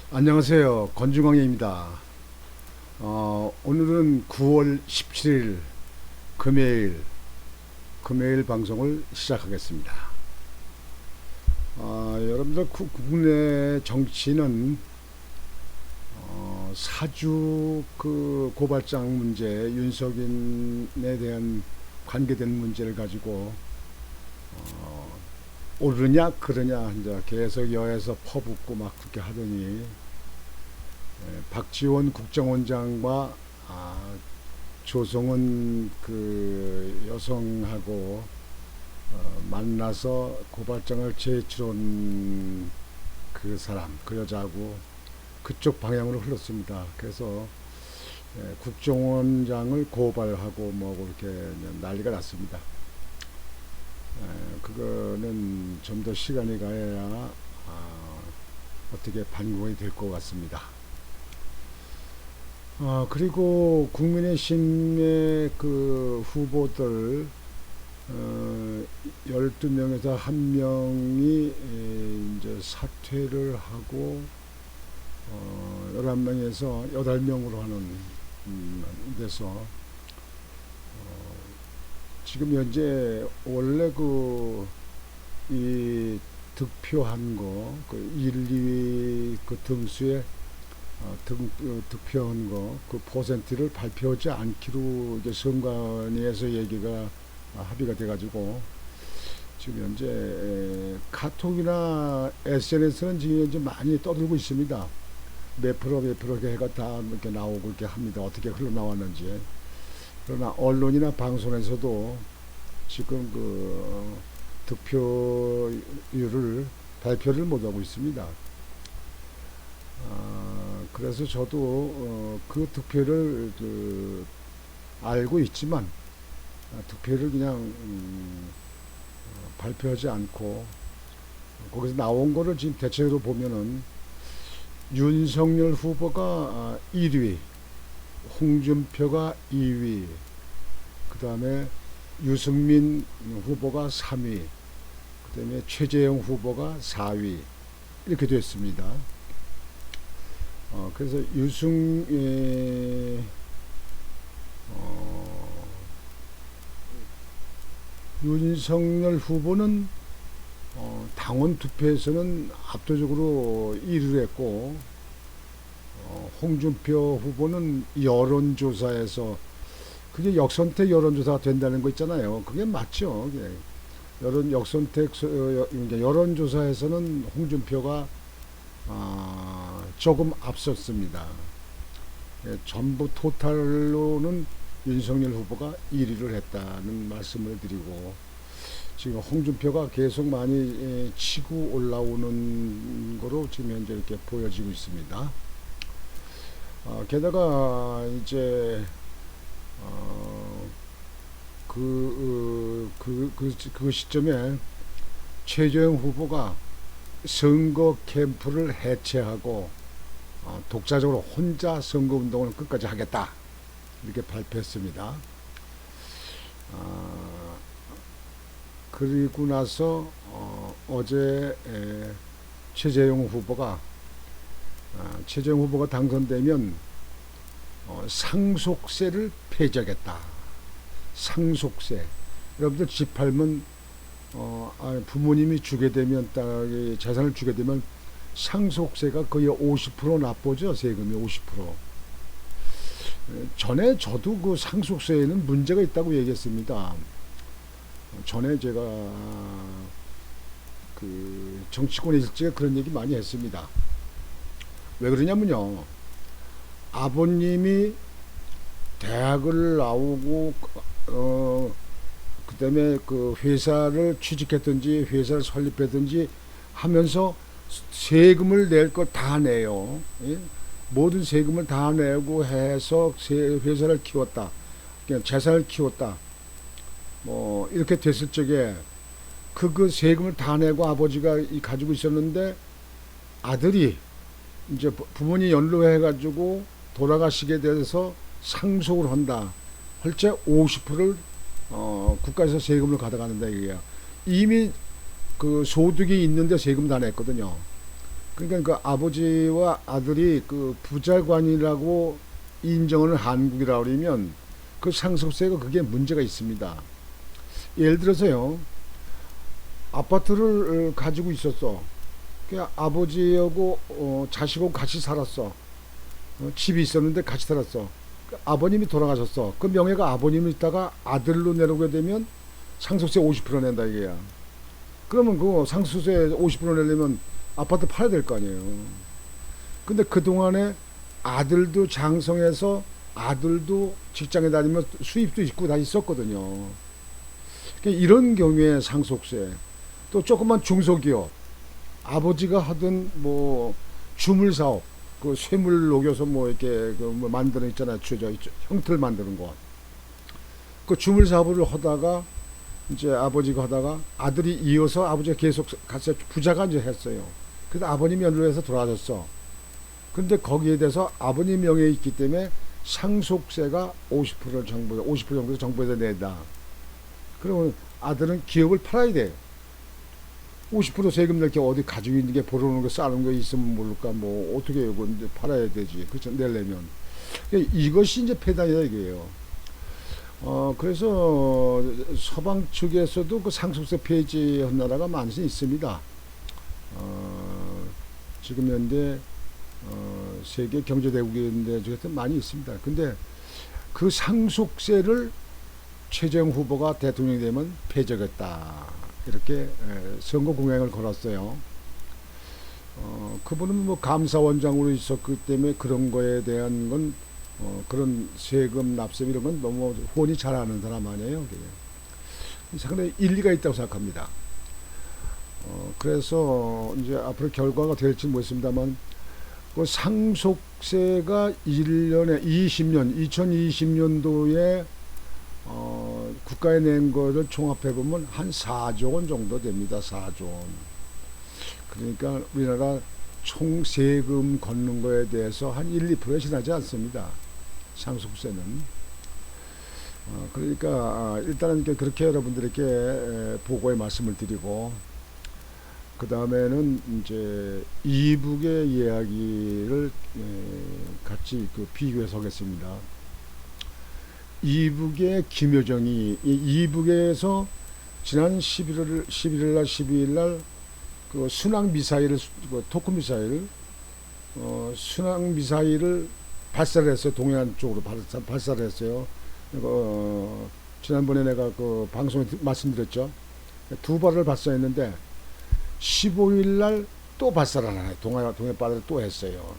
안녕하세요. 건중왕입니다. 오늘은 9월 17일 금요일 방송을 시작하겠습니다. 여러분들 국내 정치는 사주 그 고발장 문제, 윤석인에 대한 관계된 문제를 가지고 옳으냐 그러냐 이제 계속 여에서 퍼붓고 막 그렇게 하더니 박지원 국정원장과 조성은 그 여성하고 만나서 고발장을 제출한 그 사람, 그 여자하고 그쪽 방향으로 흘렀습니다. 그래서 국정원장을 고발하고 뭐 그렇게 난리가 났습니다. 그거는 좀 더 시간이 가야 어떻게 반영이 될 것 같습니다. 그리고 국민의힘의 그 후보들 12명에서 한 명이 이제 사퇴를 하고 11명에서 8명으로 하는 데서 지금 현재 원래 이 득표한 거, 그 1, 2위 그 등수에 득표한 거, 그 퍼센트를 발표하지 않기로 이제 선관위에서 얘기가 합의가 돼가지고 지금 현재 카톡이나 SNS는 지금 현재 많이 떠들고 있습니다. 몇 프로 해가 다 이렇게 나오고 이렇게 합니다. 어떻게 흘러나왔는지. 그러나 언론이나 방송에서도 지금 그 득표율을 발표를 못하고 있습니다. 그래서 저도 그 득표를 알고 있지만 득표를 그냥 발표하지 않고 거기서 나온 거를 지금 대체로 보면은 윤석열 후보가 1위, 홍준표가 2위, 그 다음에 유승민 후보가 3위, 그 다음에 최재형 후보가 4위 이렇게 됐습니다. 그래서 윤석열 후보는 당원 투표에서는 압도적으로 1위를 했고 홍준표 후보는 여론조사에서 그게 역선택 여론조사가 된다는 거 있잖아요. 그게 맞죠. 그게 역선택 여론조사에서는 홍준표가 조금 앞섰습니다. 전부 토탈로는 윤석열 후보가 1위를 했다는 말씀을 드리고 지금 홍준표가 계속 많이 치고 올라오는 거로 지금 현재 이렇게 보여지고 있습니다. 게다가 이제 그 시점에 최재형 후보가 선거 캠프를 해체하고 독자적으로 혼자 선거운동을 끝까지 하겠다 이렇게 발표했습니다. 그리고 나서 어제 최재형 후보가 당선되면 상속세를 폐지하겠다. 상속세. 여러분들 집 팔면 부모님이 주게 되면 딸이 재산을 주게 되면 상속세가 거의 50% 납부죠. 세금이 50%. 전에 저도 그 상속세에는 문제가 있다고 얘기했습니다. 전에 제가 그 정치권에 있을 때 그런 얘기 많이 했습니다. 왜 그러냐면요. 아버님이 대학을 나오고 그다음에 그 회사를 취직했든지 회사를 설립했든지 하면서 세금을 낼 걸 다 내요. 예? 모든 세금을 다 내고 해서 회사를 키웠다. 그냥 재산을 키웠다. 뭐 이렇게 됐을 적에 그 세금을 다 내고 아버지가 가지고 있었는데 아들이 이제 부모님 연루해가지고 돌아가시게 돼서 상속을 한다. 할때 50%를 국가에서 세금을 가져가는다 이게요. 이미 그 소득이 있는데 세금 다 냈거든요. 그러니까 그 아버지와 아들이 그 부자관이라고 인정하는 한국이라 그러면 그 상속세가 그게 문제가 있습니다. 예를 들어서요, 아파트를 가지고 있었어. 그 아버지하고 자식하고 같이 살았어. 집이 있었는데 같이 살았어. 그 아버님이 돌아가셨어. 그 명예가 아버님이 있다가 아들로 내려오게 되면 상속세 50% 낸다 이게야. 그러면 그 상속세 50% 내려면 아파트 팔아야 될 거 아니에요. 근데 그동안에 아들도 장성해서 아들도 직장에 다니면 수입도 있고 다 있었거든요. 그러니까 이런 경우에 상속세. 또 조그만 중소기업, 아버지가 하던 뭐 주물 사업, 그 쇠물 녹여서 뭐 이렇게 그뭐 만드는 있잖아요. 형틀 만드는 거. 그 주물 사업을 하다가 이제 아버지가 하다가 아들이 이어서 아버지가 계속 같이 부자가 이제 했어요. 그래서 아버님 연루해서 돌아가셨어. 근데 거기에 대해서 아버님 명예에 있기 때문에 상속세가 50%를 50% 정도 정부에서 낸다. 그러면 아들은 기업을 팔아야 돼요. 50% 세금 낼게 어디 가지고 있는 게 벌어오는 거 싸는 거 있으면 모를까 뭐 어떻게 해요? 이제 팔아야 되지. 그렇죠? 내려면 이것이 이제 폐단이다 이게요. 그래서 서방 측에서도 그 상속세 폐지한 나라가 많이 있습니다. 지금 현재 세계 경제대국인데 중에서 많이 있습니다. 근데 그 상속세를 최재형 후보가 대통령이 되면 폐지하겠다. 이렇게 선거 공약을 걸었어요. 그분은 뭐 감사원장으로 있었기 때문에 그런 거에 대한 건 그런 세금 납세비 이런 건 너무 훤히 잘 아는 사람 아니에요. 상당히 일리가 있다고 생각합니다. 그래서 이제 앞으로 결과가 될지 모르겠습니다만 그 상속세가 1년에 2020년도에 국가에 낸 거를 종합해 보면 한 4조 원 정도 됩니다. 4조 원. 그러니까 우리나라 총 세금 걷는 거에 대해서 한 1~2%에 지나지 않습니다. 상속세는. 그러니까 일단은 그렇게 여러분들에게 보고의 말씀을 드리고 그 다음에는 이제 이북의 이야기를 같이 비교해서 하겠습니다. 이북의 김여정이 이북에서 지난 11일 날 12일 날 그 순항 미사일을 토크 미사일 순항 미사일을 발사를 했어요. 동해안 쪽으로 발사를 했어요. 지난번에 내가 그 방송에 말씀드렸죠. 두 발을 발사했는데 15일 날 또 발사를 하나 동해 바다를 또 했어요.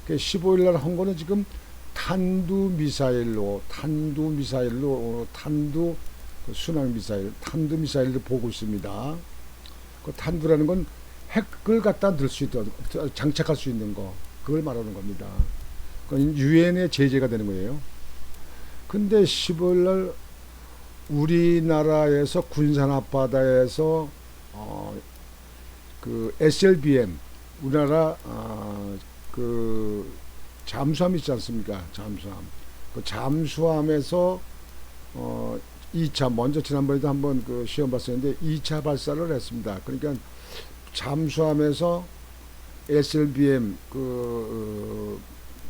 15일 날 한 거는 지금 탄두 순항 미사일, 탄두 미사일을 보고 있습니다. 그 탄두라는 건 핵을 갖다 넣을 수 있다, 장착할 수 있는 거, 그걸 말하는 겁니다. 그건 유엔의 제재가 되는 거예요. 근데 15일 날 우리나라에서 군산 앞바다에서 그 SLBM 우리나라 그 잠수함 있지 않습니까? 잠수함. 그 잠수함에서 2차 먼저 지난번에도 한번 그 시험 봤었는데 2차 발사를 했습니다. 그러니까 잠수함에서 SLBM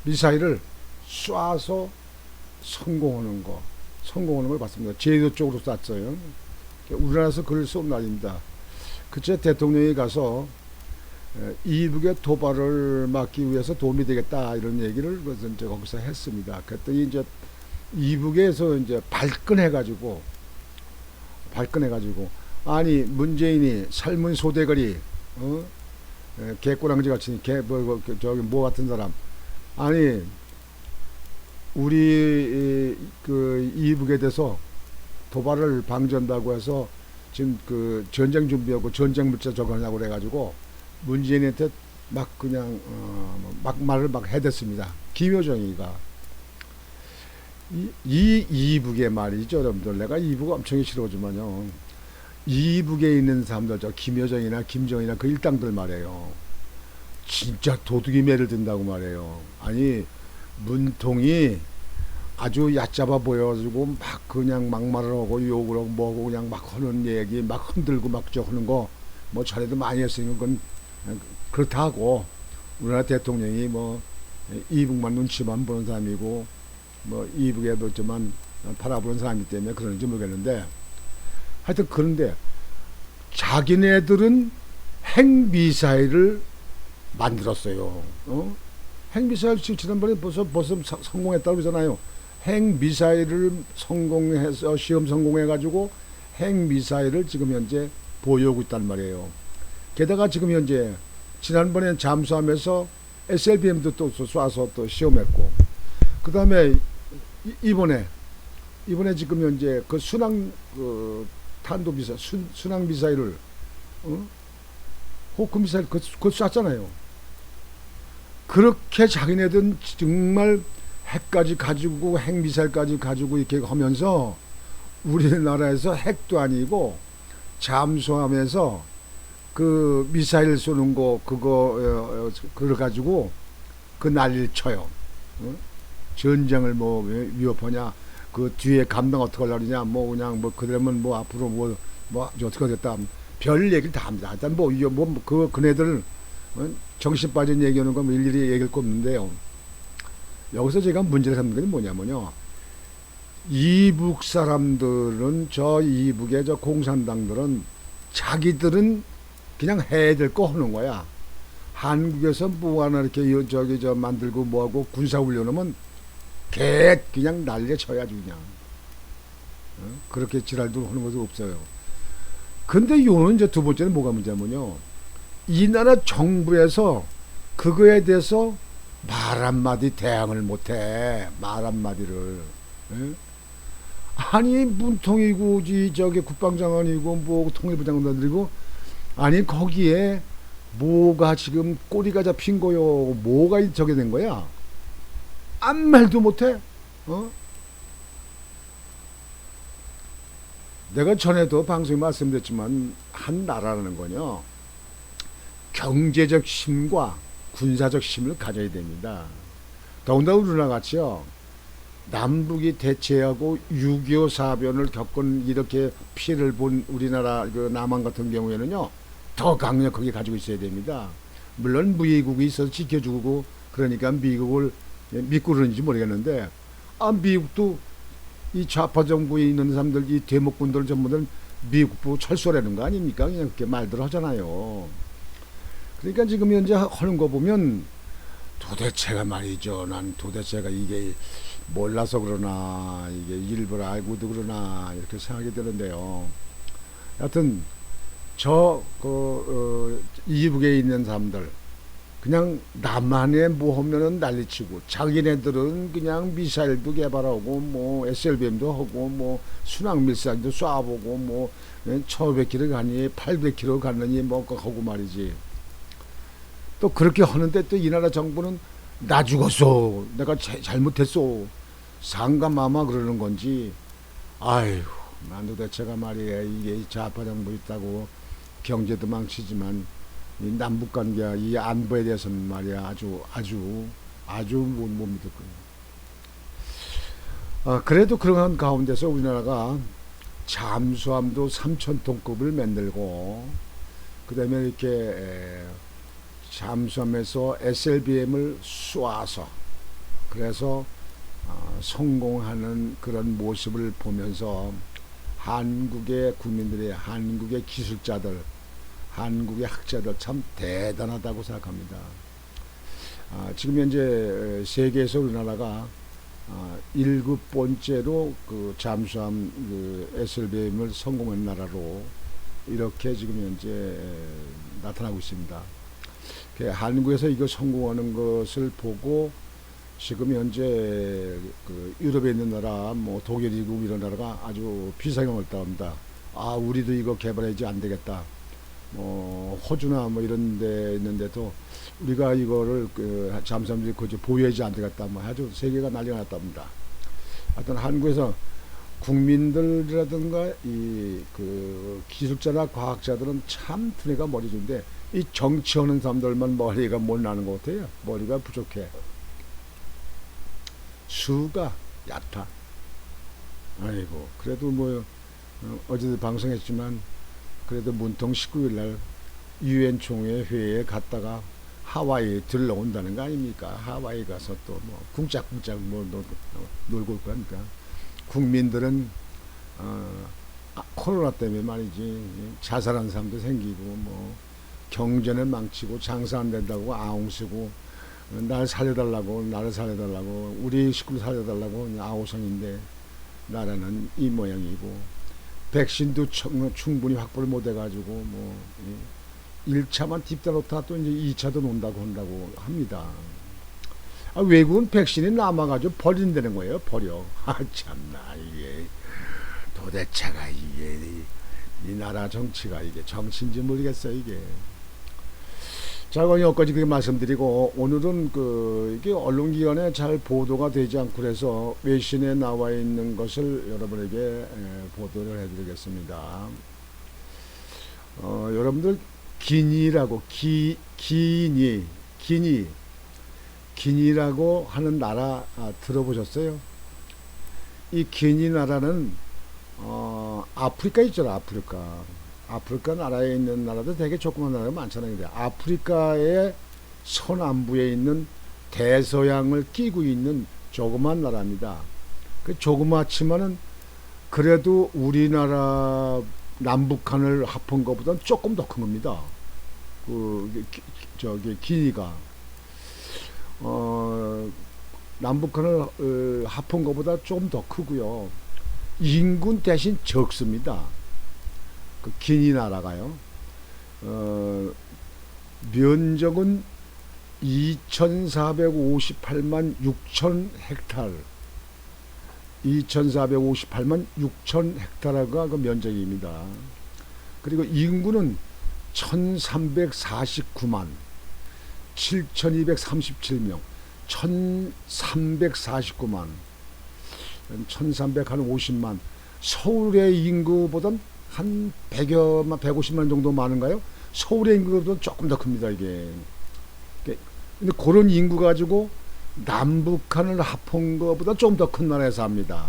미사일을 쏴서 성공하는 걸 봤습니다. 제주도 쪽으로 쐈어요. 우리나라에서 그걸 쏜 날입니다. 그때 대통령이 가서 이북의 도발을 막기 위해서 도움이 되겠다 이런 얘기를 이제 거기서 했습니다. 그랬더니 이제 이북에서 이제 발끈해가지고 아니 문재인이 삶은 소대거리 개꼬랑지 같이 저기 뭐 같은 사람 아니 우리 그 이북에 대해서 도발을 방지한다고 해서 지금 그 전쟁 준비하고 전쟁 물자 저거하냐고 그래가지고 문재인한테 막 그냥 막 말을 막 해댔습니다. 김여정이가 이 이북의 말이죠, 여러분들. 내가 이북 엄청 싫어하지만요. 이북에 있는 사람들, 저 김여정이나 김정이나 그 일당들 말이에요. 진짜 도둑이 매를 든다고 말해요. 아니 문통이 아주 얕잡아 보여가지고 막 그냥 막말을 하고 욕을 하고 뭐고 그냥 막 하는 얘기 막 흔들고 막 저 하는 거 뭐 자네도 많이 했으니까 그건 그렇다고 우리나라 대통령이 뭐 이북만 눈치만 보는 사람이고 뭐 이북에도 좀만 바라보는 사람이기 때문에 그런지 모르겠는데, 하여튼 그런데 자기네들은 핵미사일을 만들었어요. 핵미사일 지난번에 벌써 성공했다고 그러잖아요. 핵미사일을 성공해서 시험 성공해가지고 핵미사일을 지금 현재 보유하고 있단 말이에요. 게다가 지금 현재 지난번에 잠수함에서 SLBM도 또 쏴서 또 시험했고, 그 다음에 이번에 지금 현재 그 순항 탄도미사일, 순항 미사일을 호크 미사일 그거 쐈잖아요. 그렇게 자기네들은 정말 핵까지 가지고 핵미사일까지 가지고 이렇게 하면서 우리나라에서 핵도 아니고 잠수함에서 그 미사일 쏘는 거 그걸 가지고 그 난리를 쳐요. 전쟁을 뭐 위협하냐, 그 뒤에 감당 어떻게 하려느냐, 뭐 그냥 뭐 그러면 뭐 앞으로 뭐 어떻게 됐다, 별 얘기를 다 합니다. 일단 그네들 정신 빠진 얘기하는 거 뭐 일일이 얘기할 거 없는데요. 여기서 제가 문제를 삼는 게 뭐냐면요, 이북 사람들은, 저 이북의 저 공산당들은 자기들은 그냥 해야 될 거 하는 거야. 한국에서 뭐 하나 이렇게 만들고 뭐하고 군사훈련하면 그냥 난리에 쳐야지 그냥. 그렇게 지랄도 하는 것도 없어요. 근데 요는 이제 두 번째는 뭐가 문제냐면요, 이 나라 정부에서 그거에 대해서 말 한마디 대항을 못해. 말 한마디를. 아니 문통이고 저기 국방장관이고 뭐 통일부 장관들이고, 아니 거기에 뭐가 지금 꼬리가 잡힌 거요, 뭐가 저게 된 거야, 아무 말도 못해. 내가 전에도 방송에 말씀드렸지만 한 나라라는 거요, 경제적 힘과 군사적 힘을 가져야 됩니다. 더군다나 우리나라 같이요, 남북이 대치하고 6.25 사변을 겪은 이렇게 피해를 본 우리나라 그 남한 같은 경우에는요, 더 강력하게 가지고 있어야 됩니다. 물론 미국이 있어서 지켜주고 그러니까 미국을 믿고 그러는지 모르겠는데, 미국도 이 좌파 정부에 있는 사람들, 이 대목군들 전부들 미국부 철수라는 거 아닙니까? 그냥 그렇게 말들 하잖아요. 그러니까 지금 현재 하는 거 보면 도대체가 말이죠, 난 도대체가 이게 몰라서 그러나 이게 일부러 알고도 그러나 이렇게 생각이 드는데요. 하여튼 이북에 있는 사람들 그냥 남한에 뭐 하면은 난리치고, 자기네들은 그냥 미사일도 개발하고 뭐 SLBM도 하고 뭐 순항 미사일도 쏴보고 뭐 1500km 가니 800km 가느니 뭐 하고 말이지. 또 그렇게 하는데 또 이 나라 정부는 나 죽었어, 내가 잘못했어, 상감마마 그러는 건지. 아이고, 난 도대체가 말이야, 이게 좌파 정부 있다고 경제도 망치지만 이 남북관계, 이 안보에 대해서는 말이야 아주 못 믿을 거예요. 그래도 그런 가운데서 우리나라가 잠수함도 3,000톤급을 만들고, 그 다음에 이렇게 잠수함에서 SLBM을 쏘아서 그래서 성공하는 그런 모습을 보면서 한국의 국민들이, 한국의 기술자들, 한국의 학자들 참 대단하다고 생각합니다. 지금 현재 세계에서 우리나라가 7번째로 그 잠수함 그 SLBM을 성공한 나라로 이렇게 지금 현재 나타나고 있습니다. 한국에서 이거 성공하는 것을 보고 지금 현재 그 유럽에 있는 나라, 뭐 독일이고 이런 나라가 아주 비상경을 따릅니다. 우리도 이거 개발해야지 안 되겠다. 호주나 뭐 이런 데 있는데도 우리가 이거를 잠수함들이 보유하지 안 되겠다. 뭐 아주 세계가 난리가 났답니다. 하여튼 한국에서 국민들이라든가 이 그 기술자나 과학자들은 참 두뇌가 머리 좋은데, 이 정치하는 사람들만 머리가 못 나는 것 같아요. 머리가 부족해. 수가 얕아. 아이고, 그래도 뭐 어제도 방송했지만 그래도 문통 19일 날 유엔 총회 회의에 갔다가 하와이에 들러온다는 거 아닙니까? 하와이 가서 또 뭐 쿵짝쿵짝 뭐 놀고 올 거니까 국민들은 코로나 때문에 말이지 자살한 사람도 생기고 뭐 경제는 망치고 장사 안 된다고 아웅 쓰고 날 살려달라고 나를 살려달라고 우리 식구를 살려달라고 아우성인데 나라는 이 모양이고 백신도 충분히 확보를 못 해가지고 뭐 1차만 딥다놓다 또 이제 2차도 논다고 한다고 합니다. 외국은 백신이 남아가지고 버린다는 거예요. 버려. 참나 이게 도대체가 이게 이 나라 정치가 이게 정치인지 모르겠어요 이게. 자, 여기까지 그렇게 말씀드리고 오늘은 이게 언론기관에 잘 보도가 되지 않고 그래서 외신에 나와 있는 것을 여러분에게 보도를 해드리겠습니다. 여러분들 기니라고 기니라고 하는 나라 들어보셨어요? 이 기니 나라는 아프리카 있죠. 아프리카 나라에 있는 나라도 되게 조그만 나라가 많잖아요. 근데 아프리카의 서남부에 있는 대서양을 끼고 있는 조그만 나라입니다. 그 조그맣지만은 그래도 우리나라 남북한을 합한 것보다는 조금 더 큰 겁니다. 저기 기니가 남북한을 합한 것보다 좀 더 크고요. 인구 대신 적습니다. 그 기니 나라가요. 면적은 2,458만 6천 헥타르. 2,458만 6천 헥타르가 그 면적입니다. 그리고 인구는 1,349만 7,237명. 1,349만 1,350만 서울의 인구보단 한 100여만 150만 정도 많은가요? 서울의 인구보다 조금 더 큽니다 이게. 근데 그런 인구 가지고 남북한을 합한 것보다 좀 더 큰 나라에 삽니다.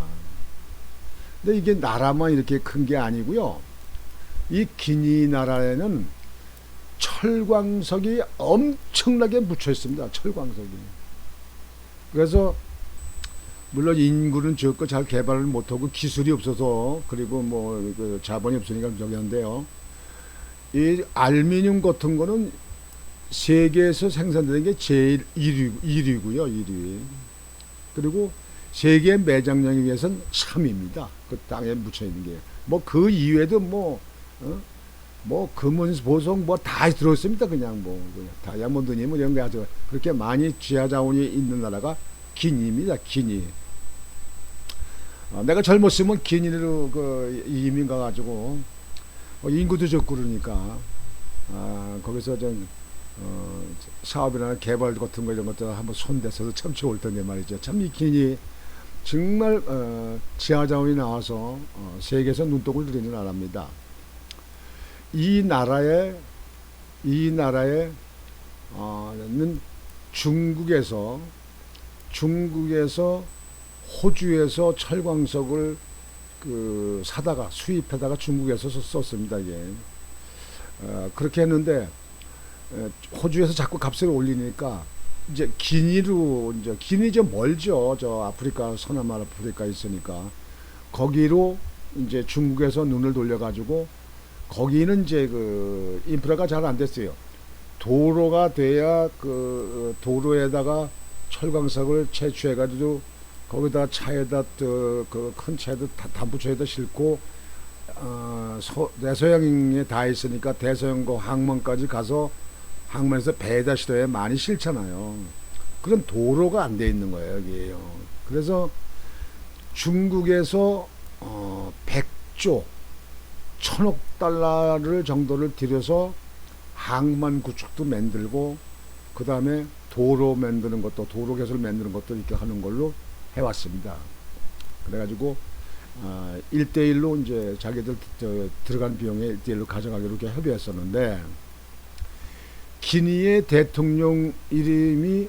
근데 이게 나라만 이렇게 큰 게 아니고요. 이 기니 나라에는 철광석이 엄청나게 묻혀 있습니다. 철광석이. 그래서 물론 인구는 적고 잘 개발을 못하고 기술이 없어서 그리고 뭐 그 자본이 없으니까 저기 한데요. 이 알루미늄 같은 거는 세계에서 생산되는 게 제일 1위고요. 1위. 그리고 세계 매장량에 비해서는 3위입니다. 그 땅에 묻혀 있는 게. 뭐 그 이외에도 뭐 금은 보석 뭐 다 들어있습니다. 그냥 그냥 다이아몬드니 뭐 이런 게 아주 그렇게 많이 지하 자원이 있는 나라가 기니입니다. 기니. 내가 젊었으면 기니로 이민 가가지고 인구도 적고 그러니까 거기서 좀 사업이나 개발 같은 거 이런 것들 한번 손대서도 참 좋을 텐데 말이죠. 참 이 기니 정말 지하 자원이 나와서 세계에서 눈독을 들이는 나라입니다. 이 나라에 는 중국에서 호주에서 철광석을 사다가 수입해다가 중국에서 썼습니다. 이게 그렇게 했는데 호주에서 자꾸 값을 올리니까 이제 기니 좀 멀죠. 저 아프리카 서남 아프리카 있으니까 거기로 이제 중국에서 눈을 돌려가지고 거기는 이제 인프라가 잘 안 됐어요. 도로가 돼야 도로에다가 철광석을 채취해가지고 거기다 차에다 큰 차에다 단부차에다 싣고 대서양에 다 있으니까 대서양고 항만까지 가서 항만에서 배에다 실어야 많이 실잖아요. 그런 도로가 안 돼 있는 거예요 여기에요. 그래서 중국에서 100조 1,000억 달러를 정도를 들여서 항만 구축도 만들고 그 다음에 도로 만드는 것도 도로 개설 만드는 것도 이렇게 하는 걸로 해왔습니다. 그래가지고 1대1로 이제 자기들 들어간 비용에 1대1로 가져가기로 이렇게 협의했었는데 기니의 대통령 이름이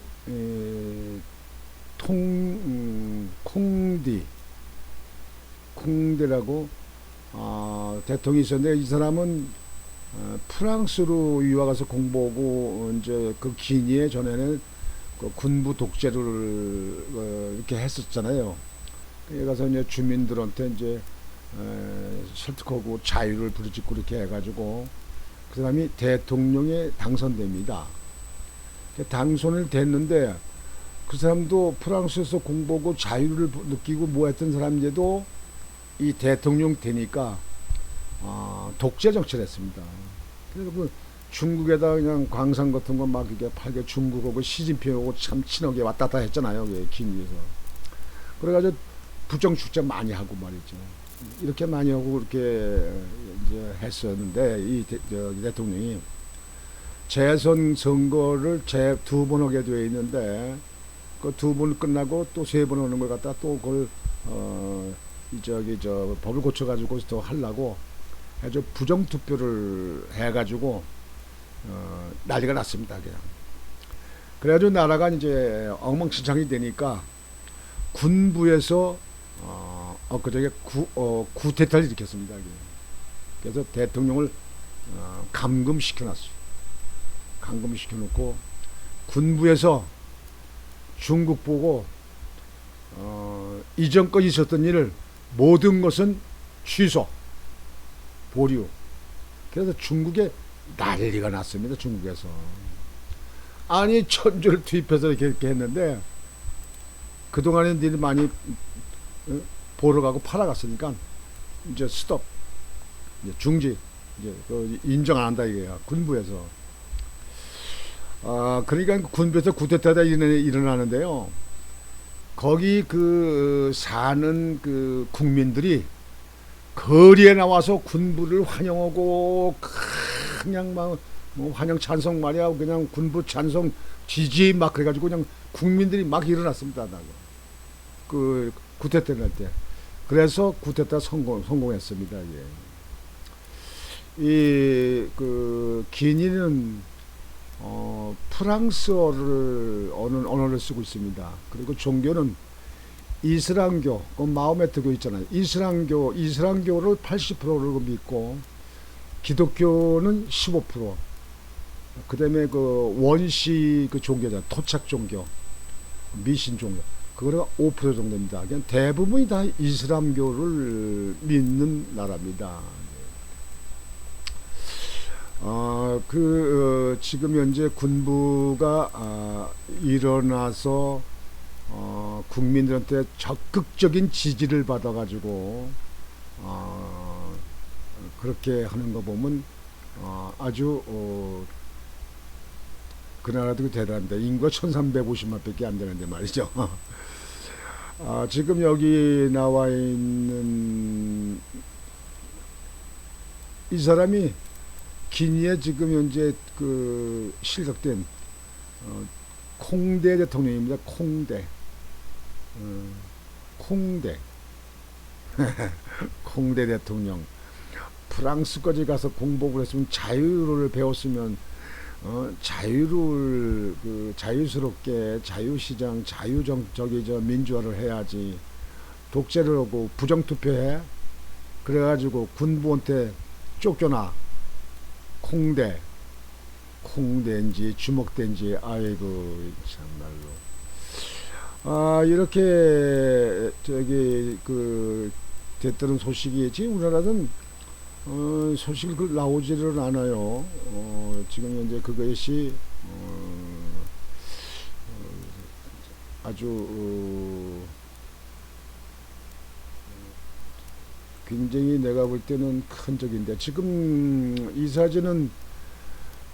콩디라고 대통령이 있었는데 이 사람은 프랑스로 유학 가서 공부하고 이제 그 기니에 전에는 그 군부 독재를 이렇게 했었잖아요. 거기 가서 이제 주민들한테 이제 설득하고 자유를 부르짖고 이렇게 해가지고 그 사람이 대통령에 당선됩니다. 당선을 됐는데 그 사람도 프랑스에서 공부하고 자유를 느끼고 뭐 했던 사람인데도 이 대통령 되니까 독재 정치를 했습니다. 그래서 그 중국에다 그냥 광산 같은 거 막 이렇게 팔게 중국하고 시진핑하고 참 친하게 왔다 갔다 했잖아요. 기니에서. 그래가지고 부정 축제 많이 하고 말이죠. 이렇게 많이 하고 이렇게 이제 했었는데 이 대통령이 재선 선거를 두 번 하게 되어 있는데 그 두 번 끝나고 또 세 번 하는 걸 갖다 또 그걸 법을 고쳐가지고 또 하려고 아주 부정 투표를 해가지고 난리가 났습니다. 그냥. 그래가지고 나라가 이제 엉망진창이 되니까 군부에서 그저께 쿠데타를 일으켰습니다. 그래서 대통령을 감금시켜놨어요. 감금시켜놓고 군부에서 중국 보고 이전껏 있었던 일을 모든 것은 취소, 보류. 그래서 중국에 난리가 났습니다. 중국에서. 아니 천주를 투입해서 이렇게 했는데 그동안에 니들 많이 보러 가고 팔아갔으니까 이제 스톱, 이제 중지, 이제 인정 안 한다 이거야. 군부에서. 그러니까 군부에서 쿠데타가 일어나는데요. 거기 그 사는 그 국민들이 거리에 나와서 군부를 환영하고 그냥 막 뭐 환영 찬송 말이야. 그냥 군부 찬송 지지 막 그래가지고 그냥 국민들이 막 일어났습니다. 그 쿠데타 할 때. 그래서 쿠데타 성공했습니다. 이 그 기니는 프랑스어를 언어를 쓰고 있습니다. 그리고 종교는 이슬람교, 마음에 들고 있잖아요. 이슬람교를 80%를 믿고 기독교는 15%. 그다음에 그 원시 그 종교잖아요. 토착 종교, 미신 종교. 그거가 5% 정도입니다. 그냥 대부분이 다 이슬람교를 믿는 나라입니다. 지금 현재 군부가 일어나서 국민들한테 적극적인 지지를 받아가지고 그렇게 하는 거 보면 아주 그 나라도 대단합니다. 인구가 1350만 밖에 안 되는데 말이죠. 지금 여기 나와 있는 이 사람이 기니에 지금 현재 그 실격된 콩대 대통령입니다. 콩대 콩대 대통령. 프랑스까지 가서 공복을 했으면 자유를 배웠으면 자유스럽게 자유시장 민주화를 해야지. 독재를 하고 부정투표해. 그래가지고 군부한테 쫓겨나. 콩대인지 주먹대인지 아이고 참말로. 이렇게 됐다는 소식이 지금 우리나라는 소식이 나오지를 않아요. 지금 현재 그것이 아주 굉장히 내가 볼 때는 큰 적인데 지금 이 사진은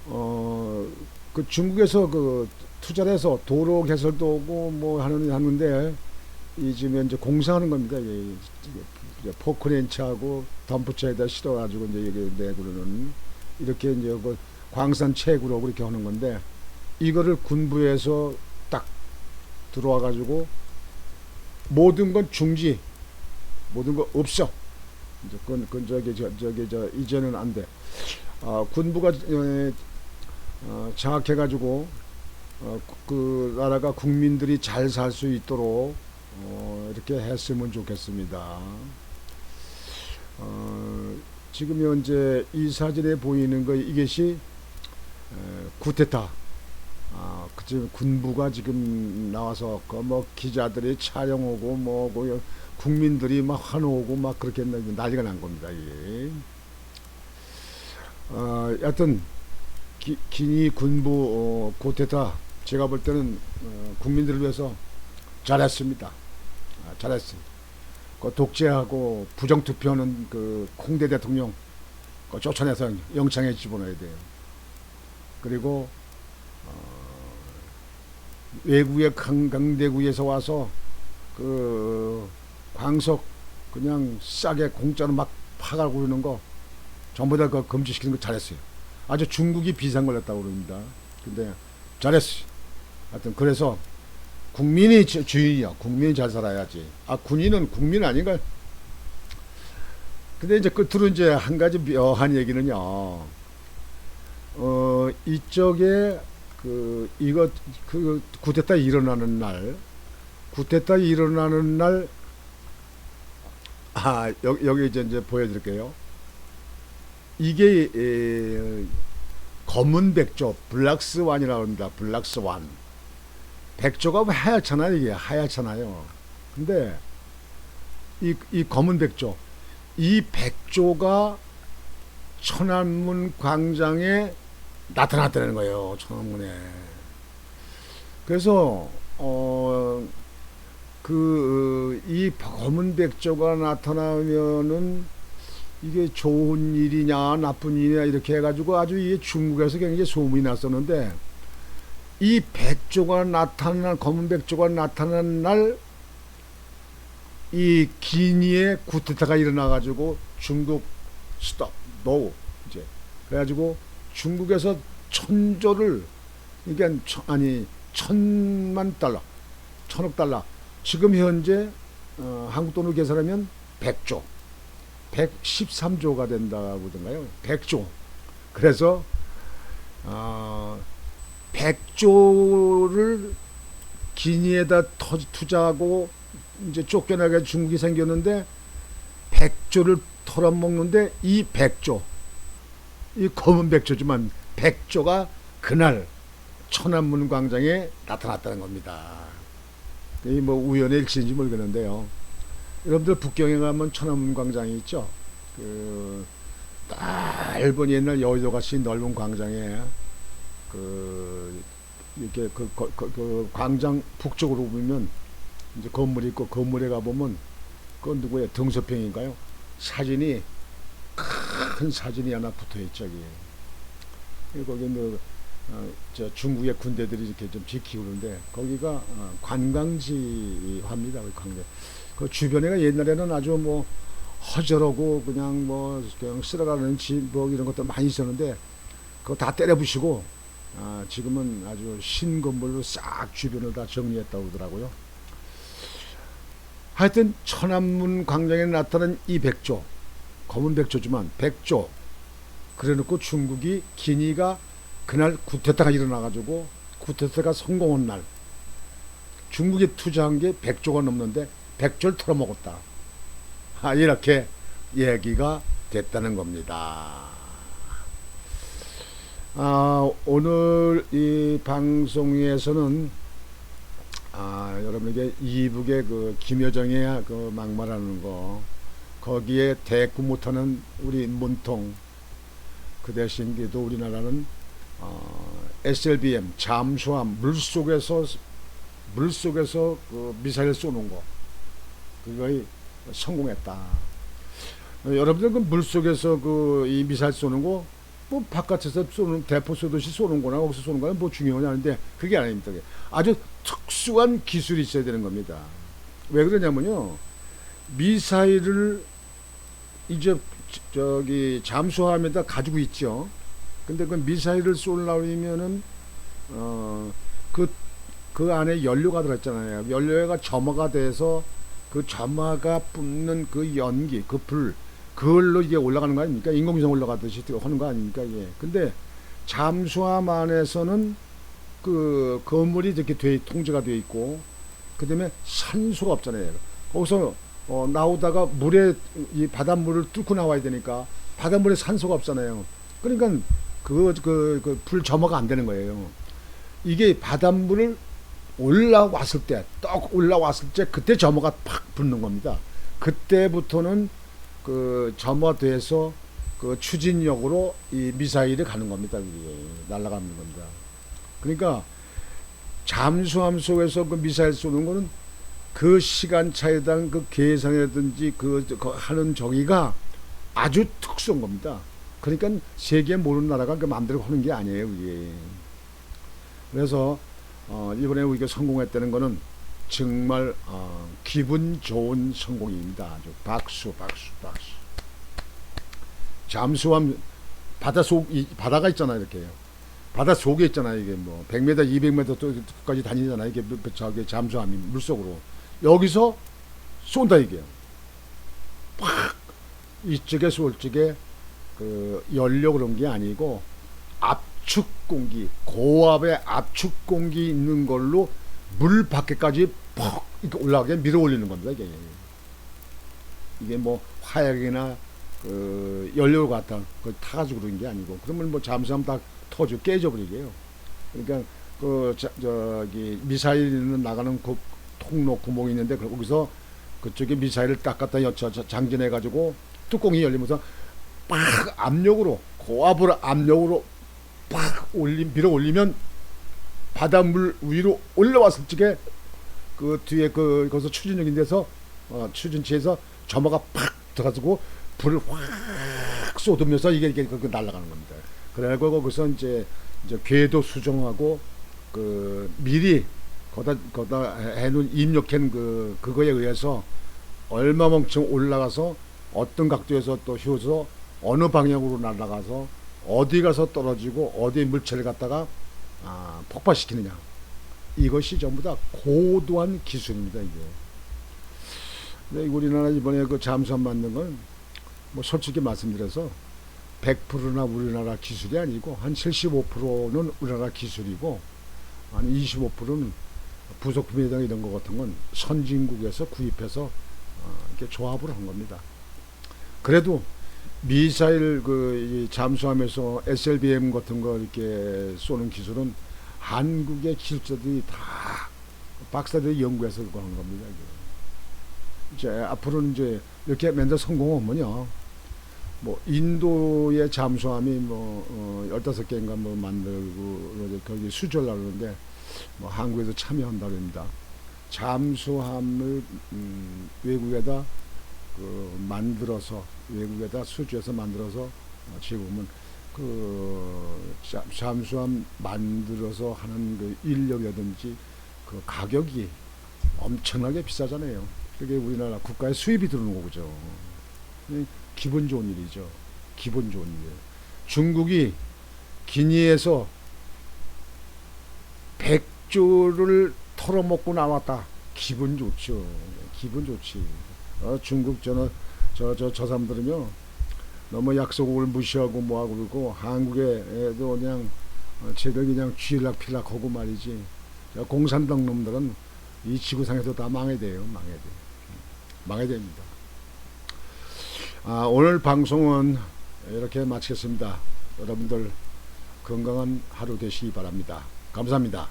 그 중국에서 그 투자를 해서 도로 개설도 오고 뭐 하는데 이 지금 이제 공사하는 겁니다. 포크렌치하고 덤프차에다 실어가지고 이제 여기 내구로는 이렇게 이제 그 광산 채굴하고 이렇게 하는 건데 이거를 군부에서 딱 들어와가지고 모든 건 중지, 모든 거 없어. 이제 이제는 안 돼. 군부가 장악해가지고 그 나라가 국민들이 잘 살 수 있도록 이렇게 했으면 좋겠습니다. 지금 현재 이 사진에 보이는 거 이것이 쿠데타. 지금 군부가 지금 나와서 그 뭐 기자들이 촬영오고 뭐고 국민들이 막 환호하고 막 그렇게 난리가 난 겁니다. 이게. 여하튼 기니 군부 쿠데타 제가 볼 때는 국민들을 위해서 잘했습니다. 잘했어요. 그 독재하고 부정투표하는 그 콩대 대통령 그 쫓아내서 영창에 집어넣어야 돼요. 그리고 외국의 강대구에서 와서 그 광석 그냥 싸게 공짜로 막 파가고 그러는 거 전부 다 그 금지시키는 거 잘했어요. 아주 중국이 비상 걸렸다고 그럽니다. 근데 잘했어요. 하여튼 그래서 국민이 주인이야. 국민이 잘 살아야지. 군인은 국민 아닌가? 근데 이제 끝으로 이제 한 가지 묘한 얘기는요. 이쪽에 쿠데타 일어나는 날, 쿠데타 일어나는 날, 여기 이제 보여드릴게요. 이게 검은 백조, 블락스완이라고 합니다. 블락스완. 백조가 하얗잖아요. 이게 하얗잖아요. 근데 이 검은 백조, 이 백조가 천안문 광장에 나타났다는 거예요. 천안문에. 그래서 이 검은 백조가 나타나면은 이게 좋은 일이냐 나쁜 일이냐 이렇게 해가지고 아주 이게 중국에서 굉장히 소문이 났었는데, 이 백조가 나타난 검은 백조가 나타난 날 이 기니의 쿠데타가 일어나가지고 중국 스톱 노 이제 그래가지고 중국에서 천조를 그러니까 천만 달러, 천억 달러, 지금 현재 한국 돈으로 계산하면 100조, 113조가 된다고 하던가요? 100조. 그래서 100조를 기니에다 투자하고 이제 쫓겨나게 중국이 생겼는데 100조를 털어먹는데 이 100조, 이 검은 백조지만 100조가 그날 천안문 광장에 나타났다는 겁니다. 이 뭐 우연의 일치인지 모르겠는데요. 여러분들 북경에 가면 천안문 광장이 있죠. 넓은 옛날 여의도 같이 넓은 광장에 이렇게 그 광장 북쪽으로 보면 이제 건물이 있고, 건물에 가보면 그건 누구예요? 등소평인가요? 사진이 큰 사진이 하나 붙어있죠. 거기 뭐 중국의 군대들이 이렇게 좀 지키고 그러는데 거기가 관광지화입니다. 그 주변에가 옛날에는 아주 뭐 허전하고 그냥 쓸어가는 집 뭐 이런 것도 많이 있었는데 그거 다 때려부시고 지금은 아주 신건물로 싹 주변을 다 정리했다고 그러더라고요. 하여튼 천안문 광장에 나타난 이 백조, 검은 백조지만 백조, 그래놓고 중국이 기니가 그날 쿠데타가 일어나가지고 쿠데타가 성공한 날 중국이 투자한 게 100조가 넘는데 100조를 털어먹었다. 이렇게 얘기가 됐다는 겁니다. 오늘 이 방송에서는 여러분에게 이북의 그 김여정의 그 막말하는 거, 거기에 대꾸 못하는 우리 문통, 그 대신 그래도 우리나라는 SLBM 잠수함 물속에서 그 미사일 쏘는 거, 그거에 성공했다. 여러분들 그 물속에서 그 이 미사일 쏘는 거 뭐 바깥에서 쏘는 대포 쏘듯이 쏘는 거나 거기서 쏘는 거는 뭐 중요하지 않은데 그게 아닙니다. 아주 특수한 기술이 있어야 되는 겁니다. 왜 그러냐면요, 미사일을 이제 저기 잠수함에다 가지고 있죠. 근데 그 미사일을 쏘려면은 그 안에 연료가 들었잖아요. 연료가 점화가 돼서 그 점화가 뿜는 그 연기, 그 불, 그걸로 이게 올라가는 거 아닙니까? 인공위성 올라가듯이 하는 거 아닙니까? 예. 근데 잠수함 안에서는 그 건물이 이렇게 통제가 되어 있고, 그 다음에 산소가 없잖아요. 거기서 나오다가 물에 이 바닷물을 뚫고 나와야 되니까 바닷물에 산소가 없잖아요. 그러니까 불 점화가 안 되는 거예요. 이게 바닷물을 올라왔을 때, 떡 올라왔을 때 그때 점화가 팍 붙는 겁니다. 그때부터는 그 점화돼서 그 추진력으로 이 미사일이 가는 겁니다. 이게 날아가는 겁니다. 그러니까 잠수함 속에서 그 미사일 쏘는 거는 그 시간차에당 그 계산이라든지 그 하는 저기가 아주 특수한 겁니다. 그러니까 세계 모르는 나라가 그 마음대로 하는 게 아니에요, 이게. 그래서 이번에 우리가 성공했다는 거는 정말 기분 좋은 성공입니다. 아주 박수, 박수, 박수. 잠수함 바다가 있잖아요, 이렇게. 바다 속에 있잖아요, 이게 뭐 100m, 200m까지 다니잖아요, 이게 저기 잠수함이 물속으로. 여기서 쏜다 이게요. 팍 이쪽에 쏠 적에 그 연료 그런 게 아니고 압축 공기, 고압의 압축 공기 있는 걸로 물 밖에까지 퍽 이렇게 올라가게 밀어 올리는 겁니다. 이게 뭐 화약이나 그 연료 같다 그걸 타가지고 그런 게 아니고, 그러면 뭐 잠수하면 다 터져 깨져버리게요. 그러니까 그 저기 미사일 나가는 그 통로 구멍이 있는데 거기서 그쪽에 미사일을 딱 갖다 장전해 가지고 뚜껑이 열리면서 팍 압력으로, 고압으로 압력으로 팍 밀어 올리면 바닷물 위로 올라왔을 적에 그 뒤에 거기서 추진력인 데서 추진체에서 점화가 팍 들어가지고 불을 확 쏟으면서 이게 날아가는 겁니다. 그래고 거기서 이제 궤도 수정하고 그 미리 거다 해놓은 입력한 그거에 의해서 얼마만큼 올라가서 어떤 각도에서 또 휘어서 어느 방향으로 날아가서 어디 가서 떨어지고 어디 물체를 갖다가 폭발시키느냐, 이것이 전부 다 고도한 기술입니다. 이게. 근데 우리나라 이번에 그 잠수함 만든 건 뭐 솔직히 말씀드려서 100%나 우리나라 기술이 아니고 한 75%는 우리나라 기술이고 한 25%는 부속품이나 이런 것 같은 건 선진국에서 구입해서 이렇게 조합을 한 겁니다. 그래도 미사일 이 잠수함에서 SLBM 같은 거 이렇게 쏘는 기술은 한국의 기술자들이 다 박사들이 연구해서 그거 한 겁니다. 이제 앞으로는 이제 이렇게 맨날 성공하면요, 뭐 인도의 잠수함이 뭐 15개인가 뭐 만들고 거기 수주하려고 그러는데 뭐 한국에서 참여한다고 합니다. 잠수함을 외국에다 만들어서 외국에다 수주해서 만들어서 지금은 그 잠수함 만들어서 하는 그 인력이라든지 그 가격이 엄청나게 비싸잖아요. 그게 우리나라 국가의 수입이 들어오는 거죠. 기분 좋은 일이죠. 기분 좋은 일이에요. 중국이 기니에서 백조를 털어먹고 나왔다. 기분 좋죠. 기분 좋지. 중국 저 사람들은요, 너무 약속을 무시하고 뭐하고 그러고 한국에도 그냥 쟤들 그냥 쥐락필락하고 말이지. 공산당 놈들은 이 지구상에서 다 망해야 돼요. 망해야 됩니다. 오늘 방송은 이렇게 마치겠습니다. 여러분들 건강한 하루 되시기 바랍니다. 감사합니다.